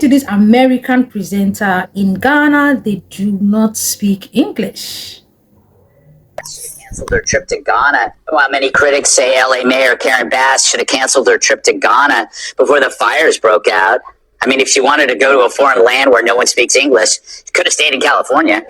to this American presenter, in Ghana, they do not speak English. Canceled their trip to Ghana. While many critics say LA Mayor Karen Bass should have canceled their trip to Ghana before the fires broke out. I mean, if she wanted to go to a foreign land where no one speaks English, she could have stayed in California.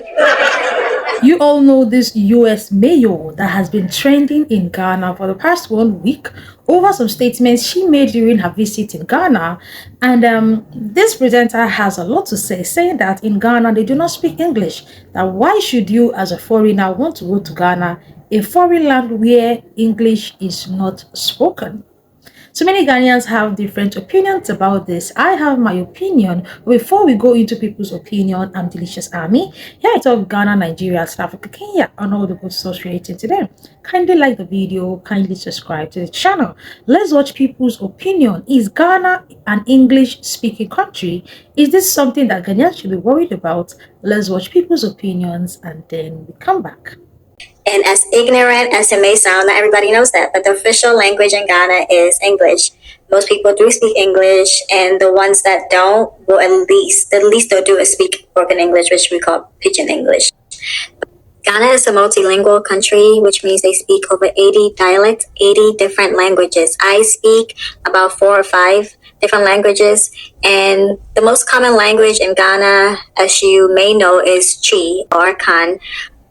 You all know this US mayor that has been trending in Ghana for the past 1 week over some statements she made during her visit in Ghana. And this presenter has a lot to say, saying that in Ghana they do not speak English. That why should you as a foreigner want to go to Ghana, a foreign land where English is not spoken? So many Ghanaians have different opinions about this. I have my opinion. Before we go into people's opinion, I'm Delicious Army. Here I talk Ghana, Nigeria, South Africa, Kenya, and all the good stuff relating to them. Kindly like the video, kindly subscribe to the channel. Let's watch people's opinion. Is Ghana an English-speaking country? Is this something that Ghanaians should be worried about? Let's watch people's opinions and then we come back. And as ignorant as it may sound, not everybody knows that, but the official language in Ghana is English. Most people do speak English, and the ones that don't will the least they'll do is speak broken English, which we call pidgin English. Ghana is a multilingual country, which means they speak over 80 dialects, 80 different languages. I speak about 4 or 5 different languages, and the most common language in Ghana, as you may know, is Twi or Kan.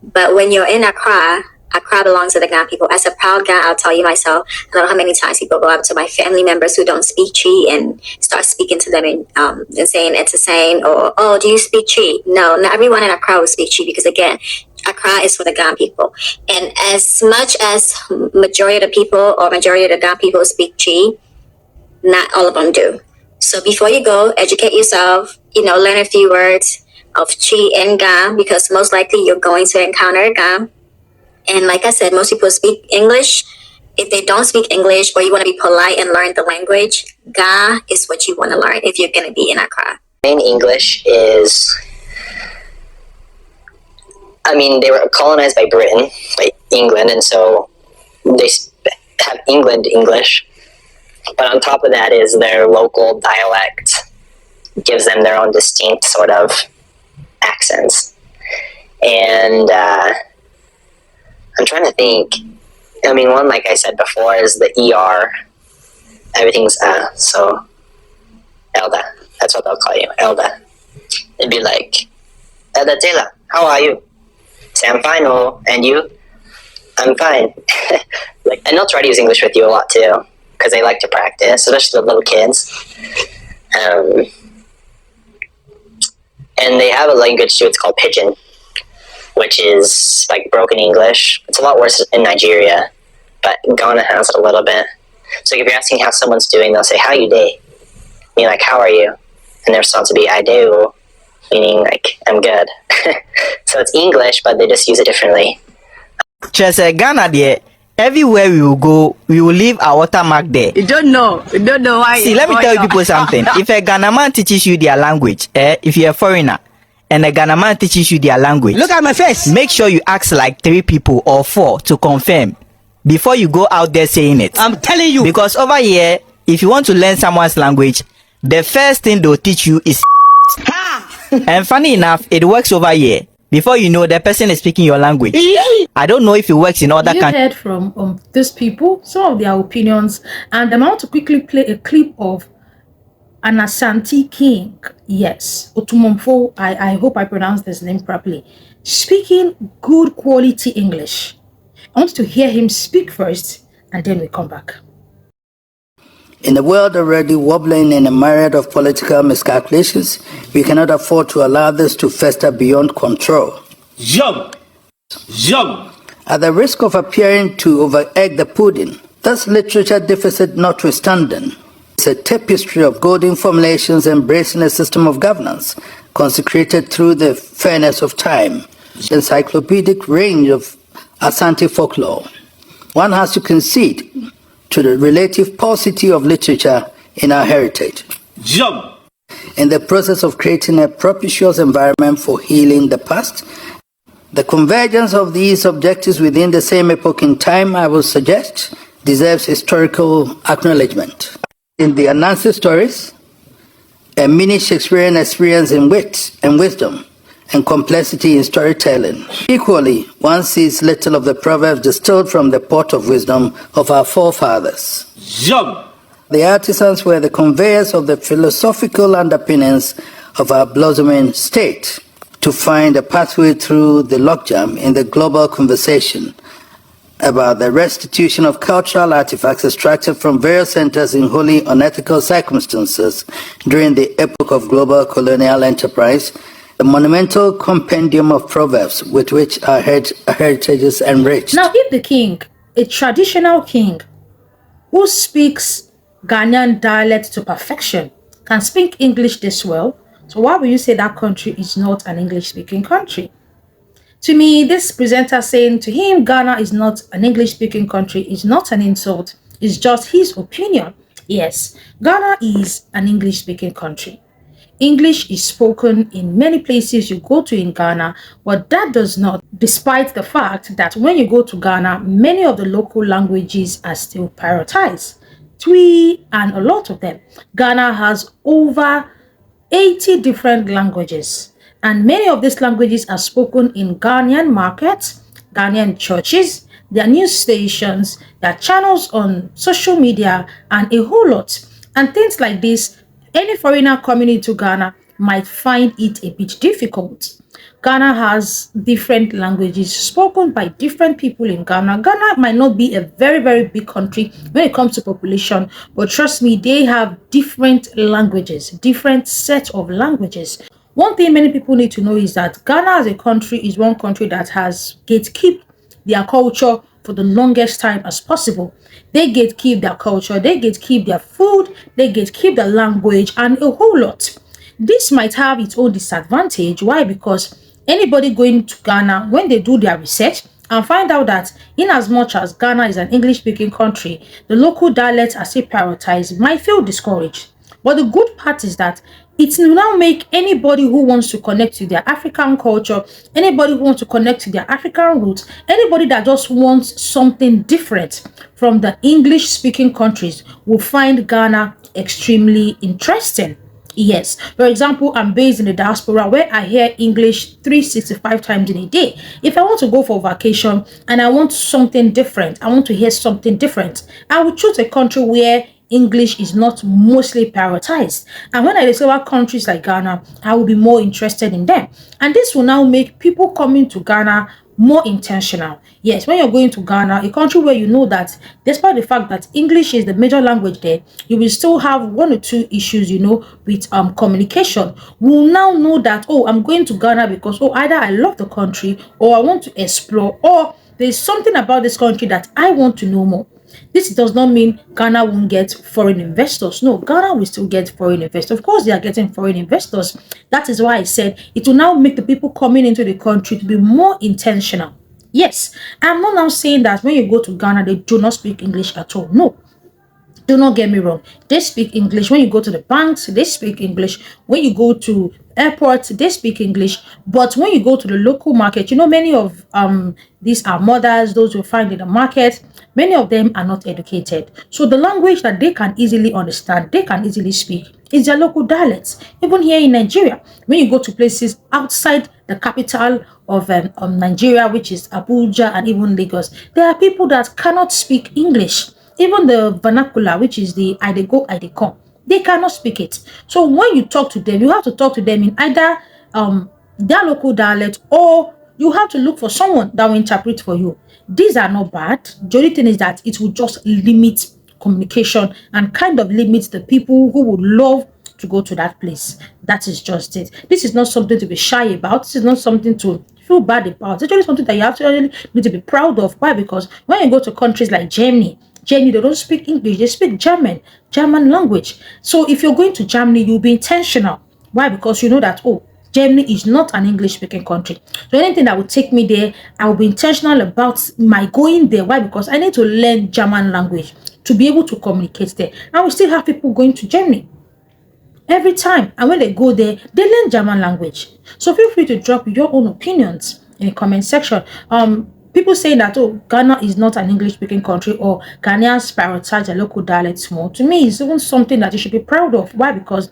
But when you're in Accra belongs to the Ghana people. As a proud Ghana, I'll tell you myself, I don't know how many times people go up to my family members who don't speak Twi and start speaking to them and saying it's the same, or, oh, do you speak Twi? No, not everyone in Accra will speak Twi because, again, Accra is for the Ghana people. And as much as majority of the people or majority of the Ghana people speak Twi, not all of them do. So before you go, educate yourself, learn a few words of Twi and Ga, because most likely you're going to encounter Ga. And like I said, most people speak English. If they don't speak English or you want to be polite and learn the language, Ga is what you want to learn if you're going to be in Accra. Main English is, they were colonized by Britain, by England, and so they have England English. But on top of that is their local dialect gives them their own distinct sort of accents. And I'm trying to think. One, like I said before, is the ER. Everything's so Elda. That's what they'll call you, Elda. It'd be like, Elda Taylor, how are you? Say, I'm fine, oh, and you? I'm fine. And they'll try to use English with you a lot too, because they like to practice, especially the little kids. And they have a language too, it's called Pidgin, which is like broken English. It's a lot worse in Nigeria, but Ghana has it a little bit. So if you're asking how someone's doing, they'll say, how you day? Meaning like, how are you? And their response would be, I do, meaning like, I'm good. So it's English, but they just use it differently. Just Ghana there. Everywhere we will go, we will leave our watermark there. You don't know why. See, let me tell you people something. If a Ghana man teaches you their language, if you're a foreigner, and a Ghana man teaches you their language, look at my face. Make sure you ask like 3 people or 4 to confirm before you go out there saying it. I'm telling you. Because over here, if you want to learn someone's language, the first thing they'll teach you is and funny enough, it works over here. Before you know, the person is speaking your language. I don't know if it works in other countries. You heard from these people, some of their opinions, and I want to quickly play a clip of an Asante king. Yes, Otumomfo, I hope I pronounced his name properly. Speaking good quality English. I want to hear him speak first, and then we come back. In a world already wobbling in a myriad of political miscalculations, we cannot afford to allow this to fester beyond control. Young. At the risk of appearing to over-egg the pudding, thus literature deficit notwithstanding, it's a tapestry of golden formulations embracing a system of governance consecrated through the fairness of time, the encyclopedic range of Asante folklore. One has to concede to the relative paucity of literature in our heritage. In the process of creating a propitious environment for healing the past, the convergence of these objectives within the same epoch in time, I will suggest, deserves historical acknowledgement. In the Anansi stories, a mini Shakespearean experience in wit and wisdom and complexity in storytelling. Equally, one sees little of the proverbs distilled from the pot of wisdom of our forefathers. The artisans were the conveyors of the philosophical underpinnings of our blossoming state to find a pathway through the logjam in the global conversation about the restitution of cultural artifacts extracted from various centers in wholly unethical circumstances during the epoch of global colonial enterprise, the monumental compendium of proverbs with which our heritage is enriched. Now, if the king, a traditional king who speaks Ghanaian dialect to perfection, can speak English this well, so why would you say that country is not an English-speaking country? To me, this presenter saying to him Ghana is not an English-speaking country is not an insult. It's just his opinion. Yes, Ghana is an English-speaking country. English is spoken in many places you go to in Ghana, but that does not, despite the fact that when you go to Ghana, many of the local languages are still prioritized. Twi and a lot of them. Ghana has over 80 different languages, and many of these languages are spoken in Ghanaian markets, Ghanaian churches, their news stations, their channels on social media, and a whole lot. And things like this, any foreigner coming into Ghana might find it a bit difficult. Ghana has different languages spoken by different people in Ghana. Ghana might not be a very, very big country when it comes to population, but trust me, they have different languages, different set of languages. One thing many people need to know is that Ghana as a country is one country that has gatekept their culture for the longest time as possible. They gatekeep their culture, they gatekeep their food, they gatekeep their language, and a whole lot. This might have its own disadvantage. Why? Because anybody going to Ghana, when they do their research and find out that in as much as Ghana is an English-speaking country, the local dialects are still prioritized, might feel discouraged. But the good part is that it will now make anybody who wants to connect to their African culture, anybody who wants to connect to their African roots, anybody that just wants something different from the English-speaking countries will find Ghana extremely interesting. Yes, for example, I'm based in the diaspora where I hear English 365 times in a day. If I want to go for vacation and I want something different, I want to hear something different, I would choose a country where English is not mostly prioritized. And when I discover countries like Ghana, I will be more interested in them. And this will now make people coming to Ghana more intentional. Yes, when you're going to Ghana, a country where you know that despite the fact that English is the major language there, you will still have one or two issues, with communication. We'll now know that, oh, I'm going to Ghana because, either I love the country or I want to explore, or there's something about this country that I want to know more. This does not mean Ghana won't get foreign investors. No, Ghana will still get foreign investors. Of course, they are getting foreign investors. That is why I said it will now make the people coming into the country to be more intentional. Yes, I'm not now saying that when you go to Ghana, they do not speak English at all. No. Do not get me wrong. They speak English. When you go to the banks, they speak English. When you go to airports, they speak English. But when you go to the local market, many of these are mothers, those you find in the market, many of them are not educated. So the language that they can easily understand, they can easily speak, is their local dialects. Even here in Nigeria, when you go to places outside the capital of Nigeria, which is Abuja and even Lagos, there are people that cannot speak English. Even the vernacular, which is the I dey go, I dey come, they cannot speak it. So when you talk to them, you have to talk to them in either their local dialect, or you have to look for someone that will interpret for you. These are not bad. The only thing is that it will just limit communication and kind of limit the people who would love to go to that place. That is just it. This is not something to be shy about. This is not something to feel bad about. It's actually something that you actually need to be proud of. Why? Because when you go to countries like Germany, they don't speak English, they speak German language. So if you're going to Germany, you'll be intentional. Why? Because you know that, Germany is not an English-speaking country. So anything that will take me there, I will be intentional about my going there. Why? Because I need to learn German language to be able to communicate there. And we still have people going to Germany every time. And when they go there, they learn German language. So feel free to drop your own opinions in the comment section. people saying that, oh, Ghana is not an English speaking country, or Ghanaians prioritize their local dialects more, to me, it's even something that you should be proud of. Why? Because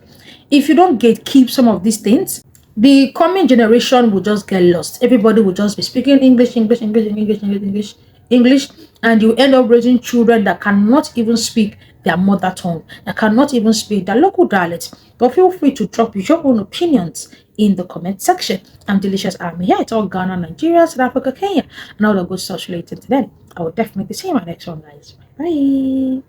if you don't keep some of these things, the coming generation will just get lost. Everybody will just be speaking English, and you end up raising children that cannot even speak their mother tongue, that cannot even speak their local dialect. But feel free to drop your own opinions in the comment section. I'm Delicious Army here. It's all Ghana, Nigeria, South Africa, Kenya, and all the good stuff related to them. I will definitely see you in my next one, guys. Bye.